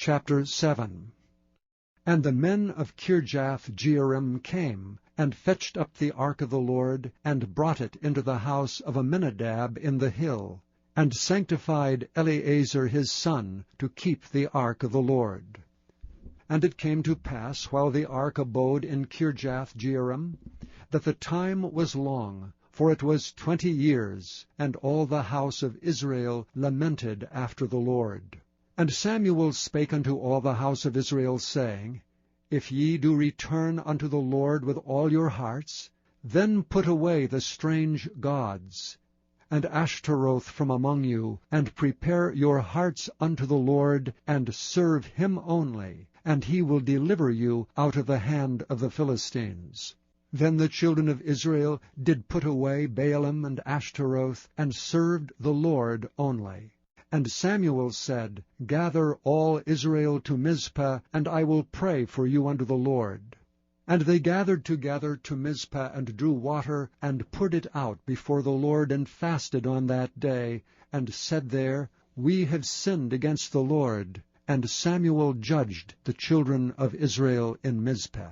Chapter 7. And the men of Kirjath-jearim came, and fetched up the ark of the Lord, and brought it into the house of Amminadab in the hill, and sanctified Eleazar his son to keep the ark of the Lord. And it came to pass, while the ark abode in Kirjath-jearim, that the time was long, for it was 20 years, and all the house of Israel lamented after the Lord. And Samuel spake unto all the house of Israel, saying, If ye do return unto the Lord with all your hearts, then put away the strange gods, and Ashtaroth from among you, and prepare your hearts unto the Lord, and serve him only, and he will deliver you out of the hand of the Philistines. Then the children of Israel did put away Baalim and Ashtaroth, and served the Lord only. And Samuel said, Gather all Israel to Mizpah, and I will pray for you unto the Lord. And they gathered together to Mizpah, and drew water, and poured it out before the Lord, and fasted on that day, and said there, We have sinned against the Lord. And Samuel judged the children of Israel in Mizpah.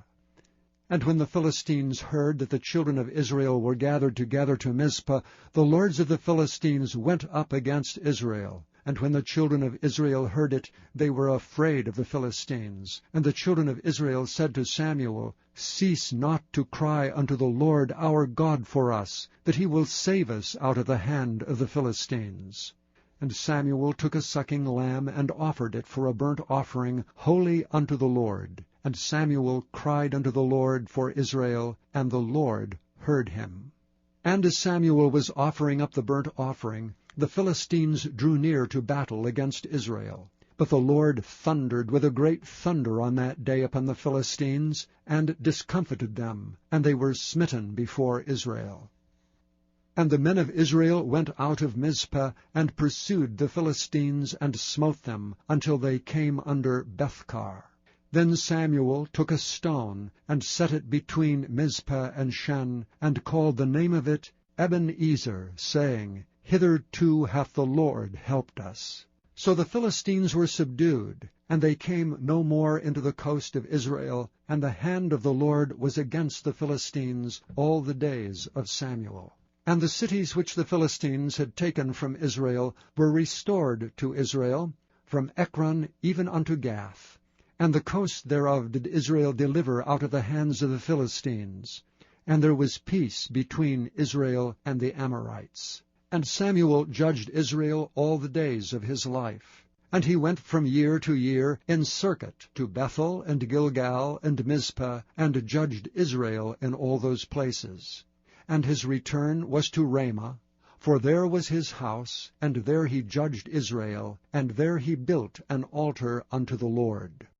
And when the Philistines heard that the children of Israel were gathered together to Mizpah, the lords of the Philistines went up against Israel. And when the children of Israel heard it, they were afraid of the Philistines. And the children of Israel said to Samuel, Cease not to cry unto the Lord our God for us, that he will save us out of the hand of the Philistines. And Samuel took a sucking lamb, and offered it for a burnt offering holy unto the Lord. And Samuel cried unto the Lord for Israel, and the Lord heard him. And as Samuel was offering up the burnt offering, the Philistines drew near to battle against Israel. But the Lord thundered with a great thunder on that day upon the Philistines, and discomfited them, and they were smitten before Israel. And the men of Israel went out of Mizpah, and pursued the Philistines, and smote them, until they came under Bethkar. Then Samuel took a stone, and set it between Mizpah and Shen, and called the name of it Ebenezer, saying, Hitherto hath the Lord helped us. So the Philistines were subdued, and they came no more into the coast of Israel, and the hand of the Lord was against the Philistines all the days of Samuel. And the cities which the Philistines had taken from Israel were restored to Israel, from Ekron even unto Gath. And the coast thereof did Israel deliver out of the hands of the Philistines. And there was peace between Israel and the Amorites. And Samuel judged Israel all the days of his life. And he went from year to year in circuit to Bethel and Gilgal and Mizpah, and judged Israel in all those places. And his return was to Ramah, for there was his house, and there he judged Israel, and there he built an altar unto the Lord.